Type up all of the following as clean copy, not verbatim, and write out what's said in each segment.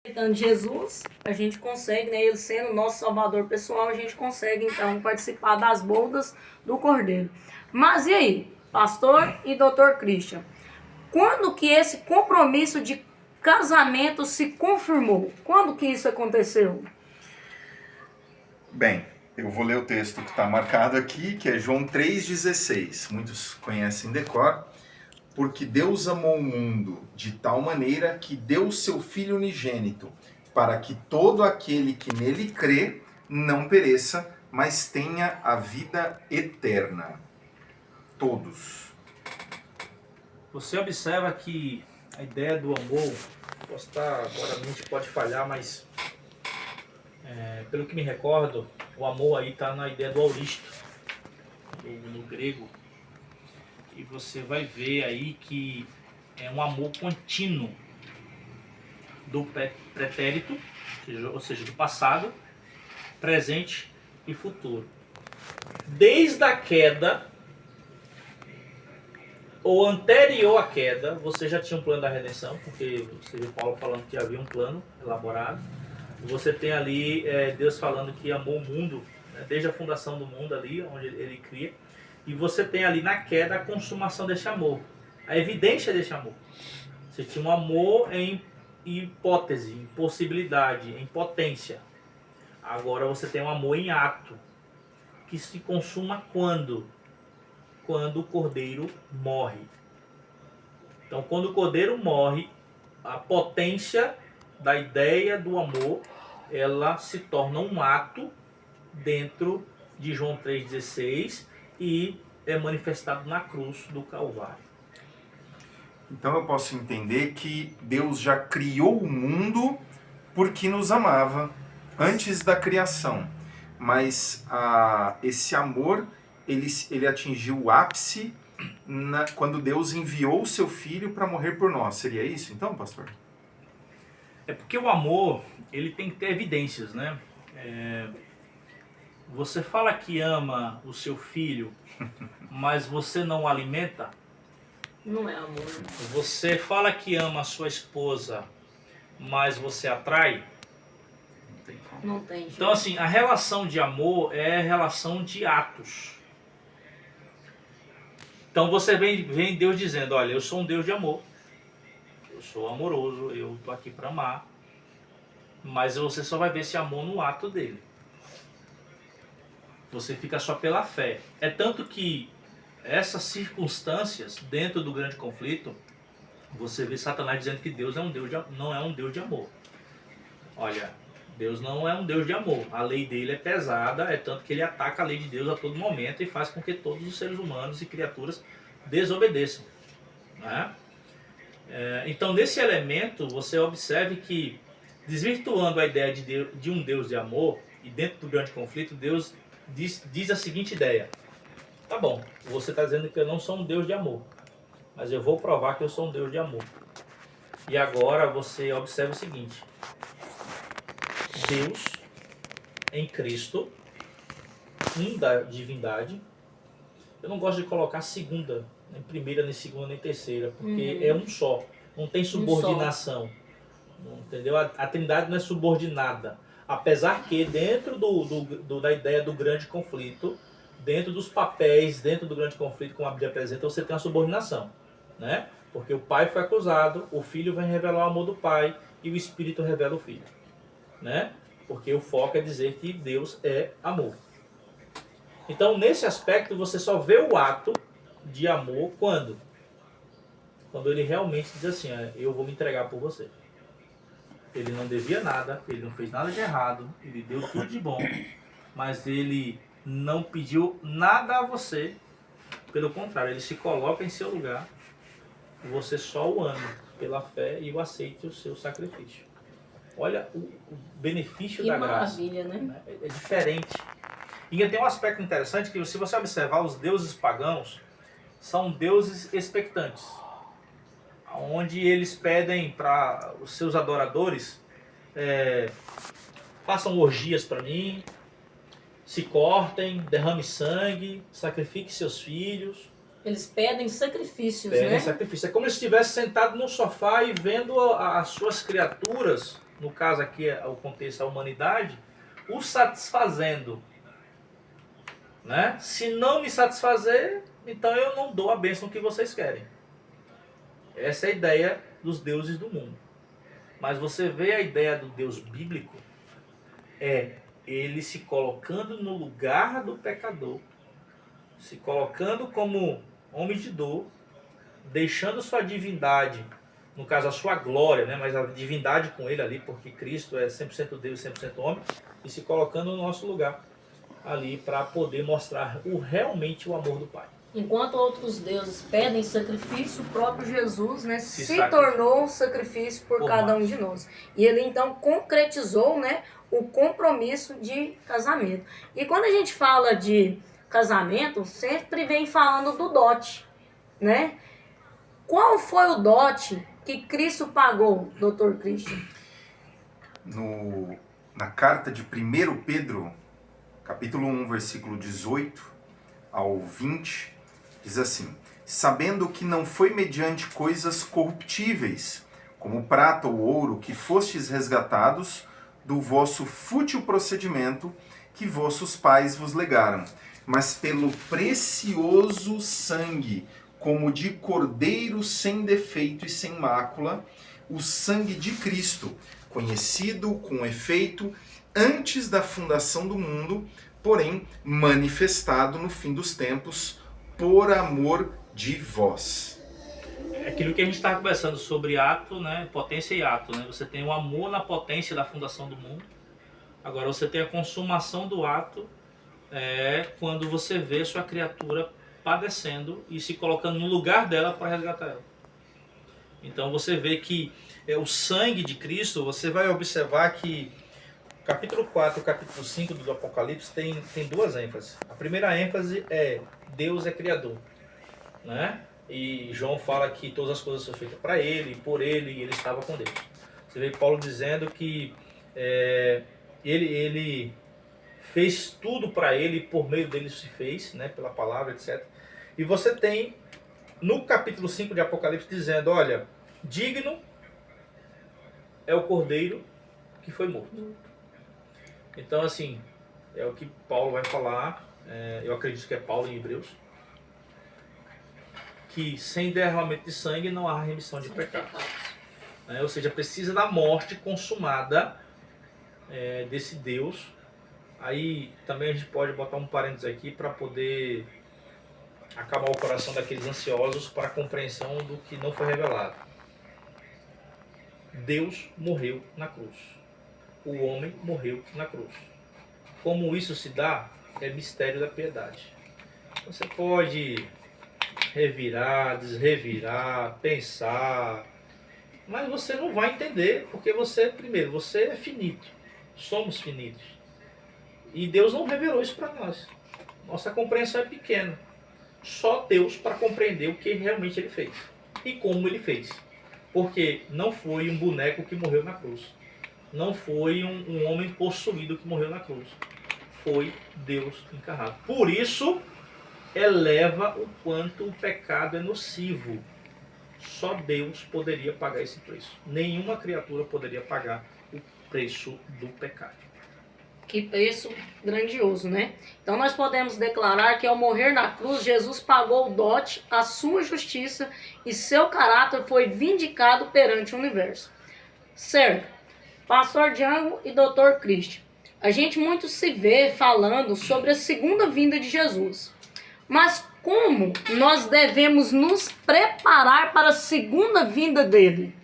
Aceitando Jesus, a gente consegue, né, ele sendo nosso salvador pessoal, a gente consegue então participar das bodas do Cordeiro. Mas e aí, pastor e doutor Christian, quando que esse compromisso de casamento se confirmou? Quando que isso aconteceu? Bem, eu vou ler o texto que está marcado aqui, que é João 3,16. Muitos conhecem de cor. Porque Deus amou o mundo de tal maneira que deu o seu Filho unigênito, para que todo aquele que nele crê não pereça, mas tenha a vida eterna. Todos. Você observa que a ideia do amor, posso estar, agora a mente pode falhar, mas pelo que me recordo, o amor aí está na ideia do auristo, no grego. E você vai ver aí que é um amor contínuo do pretérito, ou seja, do passado, presente e futuro. Desde a queda, ou anterior à queda, você já tinha um plano da redenção, porque você viu Paulo falando que havia um plano elaborado. Você tem ali Deus falando que amou o mundo, né, desde a fundação do mundo ali, onde ele cria. E você tem ali na queda a consumação desse amor, a evidência desse amor. Você tinha um amor em hipótese, em possibilidade, em potência. Agora você tem um amor em ato, que se consuma quando? Quando o cordeiro morre. Então, quando o cordeiro morre, a potência da ideia do amor, ela se torna um ato dentro de João 3,16 e é manifestado na cruz do Calvário. Então eu posso entender que Deus já criou o mundo porque nos amava antes da criação. Mas esse amor, ele atingiu o ápice quando Deus enviou o seu Filho para morrer por nós. Seria isso então, pastor? É porque o amor, ele tem que ter evidências, né? Você fala que ama o seu filho, mas você não o alimenta. Não é amor. Você fala que ama a sua esposa, mas você atrai. Não tem jeito. Então, assim, a relação de amor é relação de atos. Então você vem Deus dizendo, olha, eu sou um Deus de amor. Eu sou amoroso, eu estou aqui para amar. Mas você só vai ver esse amor no ato dele. Você fica só pela fé. É tanto que essas circunstâncias, dentro do grande conflito, você vê Satanás dizendo que Deus é não é um Deus de amor. Olha, Deus não é um Deus de amor. A lei dele é pesada, é tanto que ele ataca a lei de Deus a todo momento e faz com que todos os seres humanos e criaturas desobedeçam. Né? Então, nesse elemento, você observe que, desvirtuando a ideia de um Deus de amor, e dentro do grande conflito, Deus diz a seguinte ideia. Tá bom, você está dizendo que eu não sou um Deus de amor, mas eu vou provar que eu sou um Deus de amor. E agora você observa o seguinte. Deus, em Cristo, da divindade. Eu não gosto de colocar segunda, nem primeira, nem segunda, nem terceira, porque é um só. Não tem subordinação. Entendeu? A Trindade não é subordinada. Apesar que dentro da ideia do grande conflito, dentro dos papéis, dentro do grande conflito, como a Bíblia apresenta, você tem uma subordinação. Né? Porque o pai foi acusado, o filho vem revelar o amor do pai e o espírito revela o filho. Né? Porque o foco é dizer que Deus é amor. Então, nesse aspecto, você só vê o ato de amor quando? Quando ele realmente diz assim, eu vou me entregar por você. Ele não devia nada, ele não fez nada de errado, ele deu tudo de bom, mas ele não pediu nada a você. Pelo contrário, ele se coloca em seu lugar, e você só o ama pela fé e o aceite o seu sacrifício. Olha o benefício da graça. Que maravilha, né? É diferente. E tem um aspecto interessante que, se você observar, os deuses pagãos são deuses expectantes, onde eles pedem para os seus adoradores, façam orgias para mim, se cortem, derrame sangue, sacrifique seus filhos. Eles pedem sacrifícios, Pedem né? sacrifício. É como se estivesse sentado no sofá e vendo as suas criaturas no caso aqui o contexto é a humanidade, o satisfazendo. Né? Se não me satisfazer, então eu não dou a bênção que vocês querem. Essa é a ideia dos deuses do mundo. Mas você vê a ideia do Deus bíblico, é ele se colocando no lugar do pecador, se colocando como homem de dor, deixando sua divindade, no caso a sua glória, né? Mas a divindade com ele ali, porque Cristo é 100% Deus e 100% homem, e se colocando no nosso lugar ali para poder mostrar realmente o amor do Pai. Enquanto outros deuses pedem sacrifício, o próprio Jesus, né, se sacrificou. tornou um sacrifício por cada um de nós. E ele então concretizou, né, o compromisso de casamento. E quando a gente fala de casamento, sempre vem falando do dote, né? Qual foi o dote que Cristo pagou, Dr. Christian? Na carta de 1 Pedro, capítulo 1, versículo 18 ao 20, diz assim: sabendo que não foi mediante coisas corruptíveis, como prata ou ouro, que fostes resgatados do vosso fútil procedimento que vossos pais vos legaram, mas pelo precioso sangue, como de cordeiro sem defeito e sem mácula, o sangue de Cristo, conhecido com efeito antes da fundação do mundo, porém manifestado no fim dos tempos, por amor de vós. Aquilo que a gente estava conversando sobre ato, né, potência e ato, né? Você tem o amor na potência da fundação do mundo. Agora você tem a consumação do ato, quando você vê sua criatura padecendo e se colocando no lugar dela para resgatar ela. Então você vê que o sangue de Cristo, você vai observar que capítulo 4 e capítulo 5 do Apocalipse tem duas ênfases. A primeira ênfase é Deus é criador, né? E João fala que todas as coisas são feitas para ele, por ele, e ele estava com Deus. Você vê Paulo dizendo que ele fez tudo para ele, por meio dele se fez, né, pela palavra, etc. E você tem no capítulo 5 de Apocalipse dizendo, olha, digno é o cordeiro que foi morto. Então, assim, é o que Paulo vai falar, eu acredito que é Paulo em Hebreus, que sem derramamento de sangue não há remissão de pecados. Ou seja, precisa da morte consumada desse Deus. Aí também a gente pode botar um parênteses aqui para poder acalmar o coração daqueles ansiosos para a compreensão do que não foi revelado. Deus morreu na cruz. O homem morreu na cruz. Como isso se dá, é mistério da piedade. Você pode revirar, desrevirar, pensar, mas você não vai entender, porque você é finito. Somos finitos. E Deus não revelou isso para nós. Nossa compreensão é pequena. Só Deus para compreender o que realmente Ele fez. E como Ele fez. Porque não foi um boneco que morreu na cruz. Não foi um homem possuído que morreu na cruz. Foi Deus encarnado. Por isso, eleva o quanto o pecado é nocivo. Só Deus poderia pagar esse preço. Nenhuma criatura poderia pagar o preço do pecado. Que preço grandioso, né? Então nós podemos declarar que ao morrer na cruz, Jesus pagou o dote, a sua justiça e seu caráter foi vindicado perante o universo. Certo. Pastor Django e Dr. Christian, a gente muito se vê falando sobre a segunda vinda de Jesus. Mas como nós devemos nos preparar para a segunda vinda dele?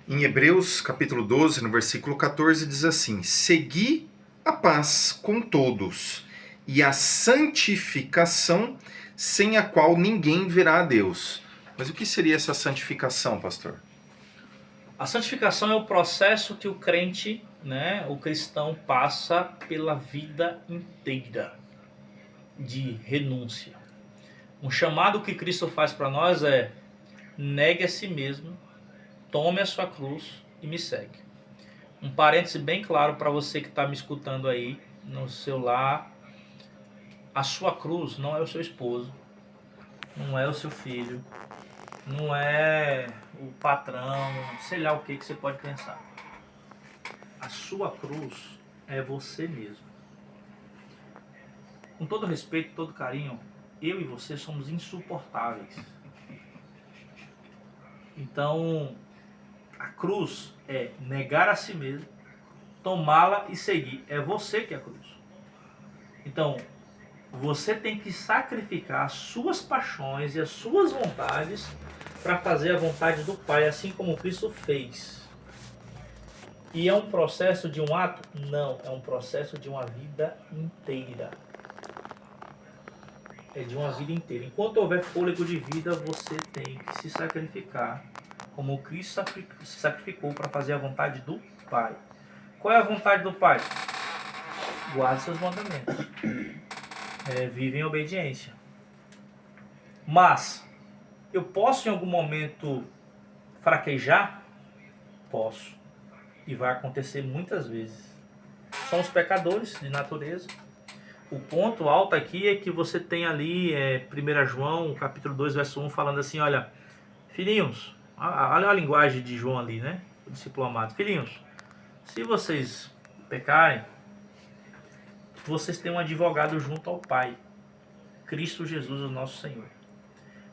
Em Hebreus, capítulo 12, no versículo 14, diz assim: segui a paz com todos e a santificação, sem a qual ninguém verá a Deus. Mas o que seria essa santificação, pastor? A santificação é o processo que o crente, né, o cristão, passa pela vida inteira de renúncia. Um chamado que Cristo faz para nós é: negue a si mesmo, tome a sua cruz e me segue. Um parêntese bem claro para você que está me escutando aí no seu lar: a sua cruz não é o seu esposo, não é o seu filho, não é o patrão, sei lá o que você pode pensar. a sua cruz é você mesmo. Com todo respeito, todo carinho, eu e você somos insuportáveis. Então, a cruz é negar a si mesmo, tomá-la e seguir. É você que é a cruz. Então, você tem que sacrificar as suas paixões e as suas vontades para fazer a vontade do Pai, assim como Cristo fez. E é um processo de um ato? Não, é um processo de uma vida inteira. É de uma vida inteira. Enquanto houver fôlego de vida, você tem que se sacrificar, como Cristo se sacrificou para fazer a vontade do Pai. Qual é a vontade do Pai? Guarde seus mandamentos. Vive em obediência. Mas, eu posso em algum momento fraquejar? Posso. E vai acontecer muitas vezes. Somos pecadores de natureza. O ponto alto aqui é que você tem ali 1 João, capítulo 2, verso 1, falando assim, olha, filhinhos, olha a linguagem de João ali, né? O discípulo amado. Filhinhos, se vocês pecarem, vocês têm um advogado junto ao Pai, Cristo Jesus, o nosso Senhor.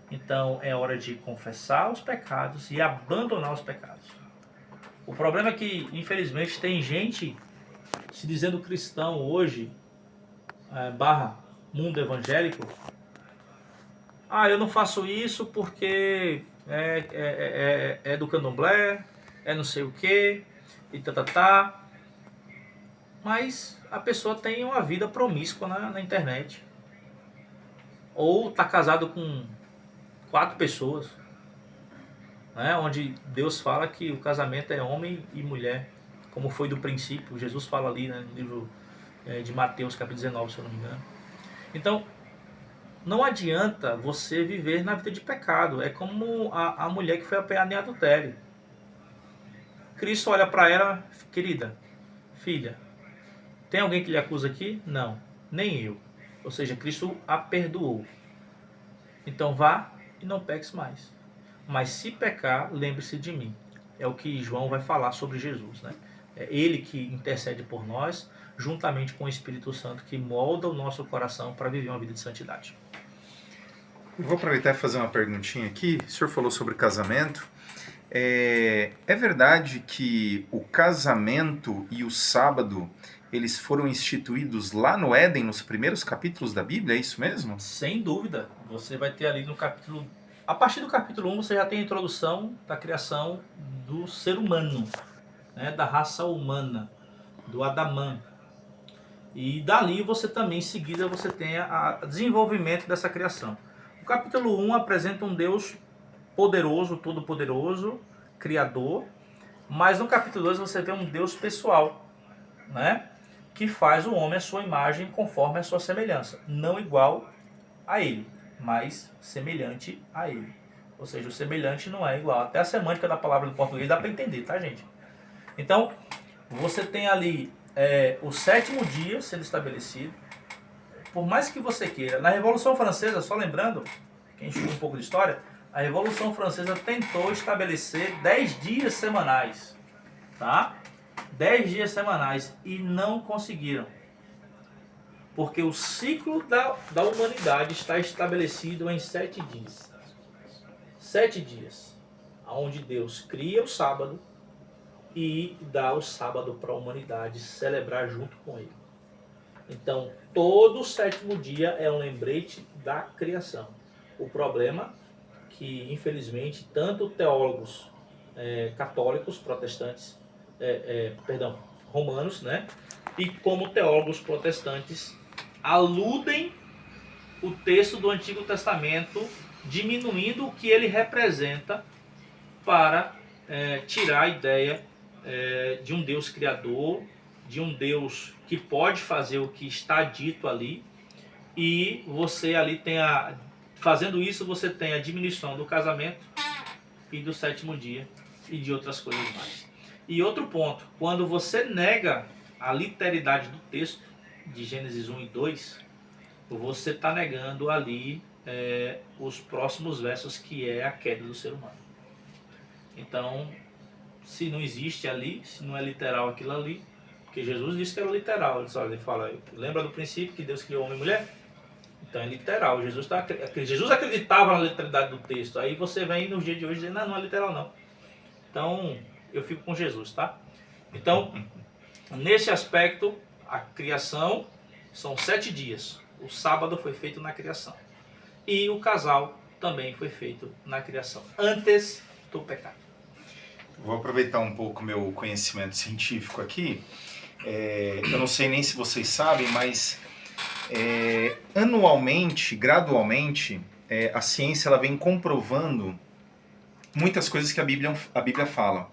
Então é hora de confessar os pecados e abandonar os pecados. O problema é que, infelizmente, tem gente se dizendo cristão hoje, barra mundo evangélico. Eu não faço isso porque é do candomblé, é não sei o que, e tá. Mas a pessoa tem uma vida promíscua na internet. Ou tá casado com 4 pessoas, né? Onde Deus fala que o casamento é homem e mulher, como foi do princípio. Jesus fala ali, né, no livro de Mateus, capítulo 19, se eu não me engano. Então, não adianta você viver na vida de pecado. É como a mulher que foi apanhada em adultério. Cristo olha para ela, querida, filha, tem alguém que lhe acusa aqui? Não, nem eu. Ou seja, Cristo a perdoou. Então vá e não peques mais. Mas se pecar, lembre-se de mim. É o que João vai falar sobre Jesus, né? É ele que intercede por nós, juntamente com o Espírito Santo, que molda o nosso coração para viver uma vida de santidade. Eu vou aproveitar e fazer uma perguntinha aqui. O senhor falou sobre casamento. É verdade que o casamento e o sábado, eles foram instituídos lá no Éden, nos primeiros capítulos da Bíblia, é isso mesmo? Sem dúvida. Você vai ter ali no capítulo... A partir do capítulo 1, você já tem a introdução da criação do ser humano, né, da raça humana, do Adamã. E dali você também, em seguida, você tem o desenvolvimento dessa criação. O capítulo 1 apresenta um Deus poderoso, todo-poderoso, criador. Mas no capítulo 2 você vê um Deus pessoal, né, que faz o homem à sua imagem, conforme a sua semelhança. Não igual a ele, mas semelhante a ele. Ou seja, o semelhante não é igual. Até a semântica da palavra do português dá para entender, tá, gente? Então, você tem ali o 7º dia sendo estabelecido. Por mais que você queira. Na Revolução Francesa, só lembrando, quem estuda um pouco de história, a Revolução Francesa tentou estabelecer 10 dias semanais. Tá? 10 dias semanais. E não conseguiram. Porque o ciclo da humanidade está estabelecido em 7 dias. 7 dias. Onde Deus cria o sábado e dá o sábado para a humanidade celebrar junto com ele. Então, todo o 7º dia é um lembrete da criação. O problema é que, infelizmente, tanto teólogos católicos, protestantes, romanos, né, e como teólogos protestantes, aludem o texto do Antigo Testamento, diminuindo o que ele representa para tirar a ideia de um Deus criador, de um Deus que pode fazer o que está dito ali, e você ali fazendo isso, você tem a diminuição do casamento e do 7º dia e de outras coisas mais. E outro ponto, quando você nega a literalidade do texto de Gênesis 1 e 2, você está negando ali os próximos versos, que é a queda do ser humano. Então, se não existe ali, se não é literal aquilo ali, porque Jesus disse que era literal. Ele fala, lembra do princípio que Deus criou homem e mulher? Então é literal. Jesus acreditava na literalidade do texto. Aí você vem nos dias de hoje dizendo, não é literal não. Então eu fico com Jesus, tá? Então, nesse aspecto, a criação são 7 dias. O sábado foi feito na criação. E o casal também foi feito na criação, antes do pecado. Vou aproveitar um pouco meu conhecimento científico aqui. Eu não sei nem se vocês sabem, mas anualmente, gradualmente, a ciência ela vem comprovando muitas coisas que a Bíblia fala.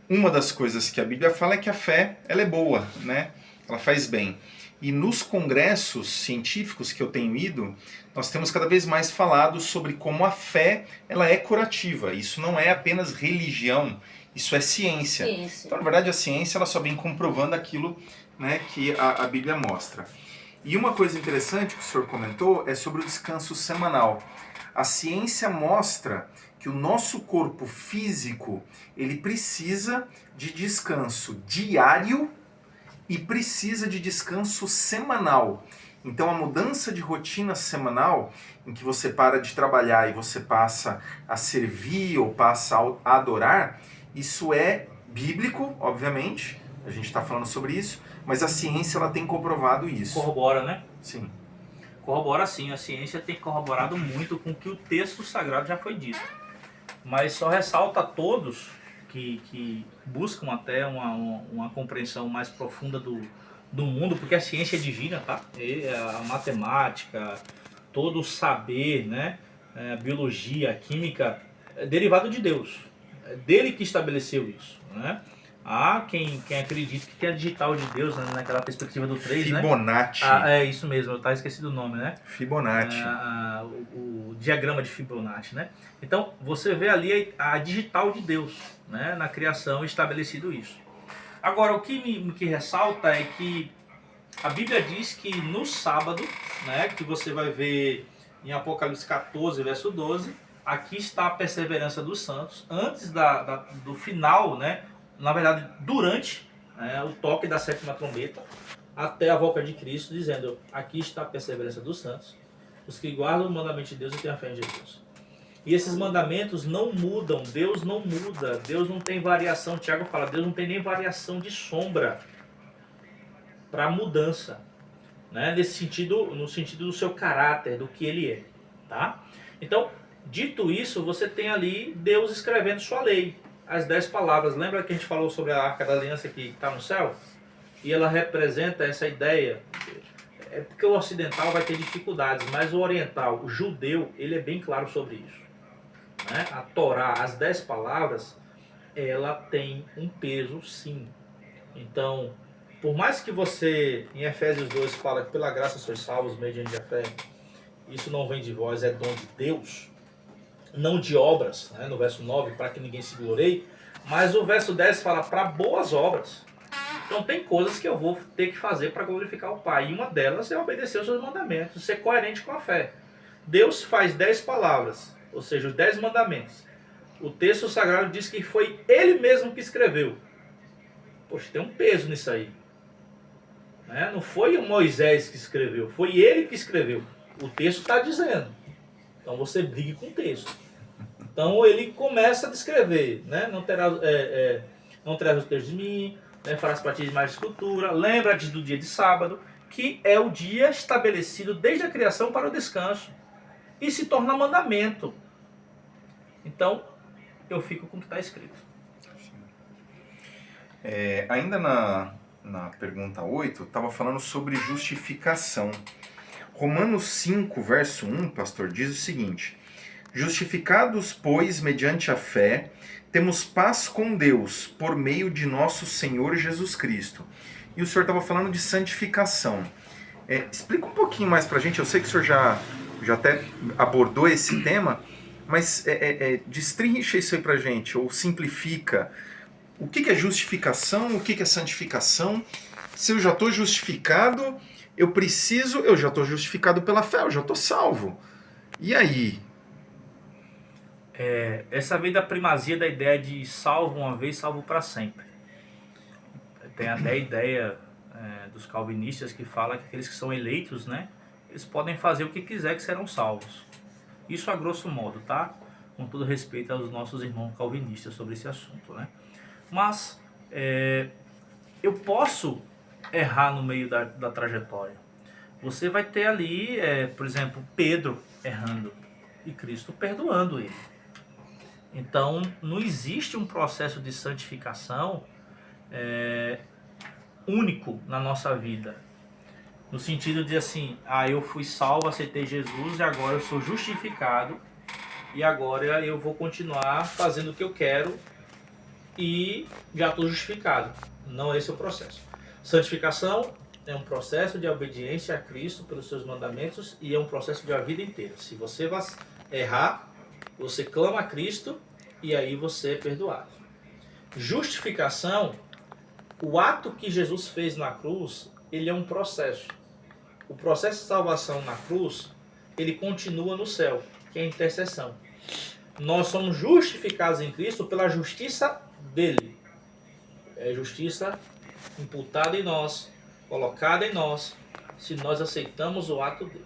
Uma das coisas que a Bíblia fala é que a fé ela é boa, né? Ela faz bem. E nos congressos científicos que eu tenho ido, nós temos cada vez mais falado sobre como a fé ela é curativa. Isso não é apenas religião, isso é ciência. Então, na verdade, a ciência ela só vem comprovando aquilo, né, que a Bíblia mostra. E uma coisa interessante que o senhor comentou é sobre o descanso semanal. A ciência mostra que o nosso corpo físico ele precisa de descanso diário e precisa de descanso semanal. Então a mudança de rotina semanal, em que você para de trabalhar e você passa a servir ou passa a adorar, isso é bíblico, obviamente, a gente está falando sobre isso, mas a ciência ela tem comprovado isso. Corrobora, né? Sim. Corrobora sim, a ciência tem corroborado muito com o que o texto sagrado já foi dito. Mas só ressalta a todos que buscam até uma compreensão mais profunda do mundo, porque a ciência é divina, tá? A matemática, todo o saber, né? A biologia, a química, é derivado de Deus. É dele que estabeleceu isso, né? Há quem acredita que tem a digital de Deus, né? Naquela perspectiva do 3, né? Fibonacci. É isso mesmo, eu estava esquecido o nome, né? Fibonacci. O diagrama de Fibonacci, né? Então, você vê ali a digital de Deus, né? Na criação estabelecido isso. Agora, o que ressalta é que a Bíblia diz que no sábado, né? Que você vai ver em Apocalipse 14, verso 12, aqui está a perseverança dos santos, antes do final, né? Na verdade, durante o toque da 7ª trombeta, até a volta de Cristo, dizendo, aqui está a perseverança dos santos, os que guardam o mandamento de Deus e têm a fé em Jesus. E esses mandamentos não mudam, Deus não muda, Deus não tem variação, Tiago fala, Deus não tem nem variação de sombra para mudança, né? Nesse sentido, no sentido do seu caráter, do que ele é, tá? Então, dito isso, você tem ali Deus escrevendo sua lei, as 10 palavras. Lembra que a gente falou sobre a Arca da Aliança que está no céu? E ela representa essa ideia. É porque o ocidental vai ter dificuldades, mas o oriental, o judeu, ele é bem claro sobre isso, né? A Torá, as 10 palavras, ela tem um peso, sim. Então, por mais que você, em Efésios 2, fala que pela graça sois salvos mediante a fé, isso não vem de vós, é dom de Deus, não de obras, né? No verso 9, para que ninguém se glorie, mas o verso 10 fala para boas obras. Então tem coisas que eu vou ter que fazer para glorificar o Pai, e uma delas é obedecer os seus mandamentos, ser coerente com a fé. Deus faz 10 palavras, ou seja, os 10 mandamentos. O texto sagrado diz que foi ele mesmo que escreveu. Poxa, tem um peso nisso aí, né? Não foi o Moisés que escreveu, foi ele que escreveu. O texto está dizendo. Então você brigue com o texto. Então ele começa a descrever, né? Não terás os teus de mim, né? Farás para ti mais de escultura, lembra-te do dia de sábado, que é o dia estabelecido desde a criação para o descanso, e se torna mandamento. Então, eu fico com o que está escrito. Ainda na pergunta 8, estava falando sobre justificação. Romanos 5, verso 1, pastor, diz o seguinte: justificados, pois, mediante a fé, temos paz com Deus, por meio de nosso Senhor Jesus Cristo. E o senhor estava falando de santificação. Explica um pouquinho mais para a gente, eu sei que o senhor já até abordou esse tema, mas destrincha isso aí para a gente, ou simplifica. O que é justificação, o que é santificação? Se eu já estou justificado, eu já estou justificado pela fé, eu já estou salvo. E aí? Essa vem da primazia da ideia de salvo uma vez, salvo para sempre. Tem até a ideia dos calvinistas que fala que aqueles que são eleitos, né, eles podem fazer o que quiser que serão salvos. Isso a grosso modo, tá? Com todo respeito aos nossos irmãos calvinistas sobre esse assunto, né? Mas eu posso errar no meio da trajetória. Você vai ter ali, por exemplo, Pedro errando e Cristo perdoando ele. Então, não existe um processo de santificação único na nossa vida. No sentido de assim, eu fui salvo, aceitei Jesus e agora eu sou justificado e agora eu vou continuar fazendo o que eu quero e já estou justificado. Não, esse é o processo. Santificação é um processo de obediência a Cristo pelos seus mandamentos e é um processo de uma vida inteira. Se você errar, você clama a Cristo e aí você é perdoado. Justificação, o ato que Jesus fez na cruz, ele é um processo. O processo de salvação na cruz, ele continua no céu, que é a intercessão. Nós somos justificados em Cristo pela justiça dele. É justiça imputada em nós, colocada em nós, se nós aceitamos o ato dele.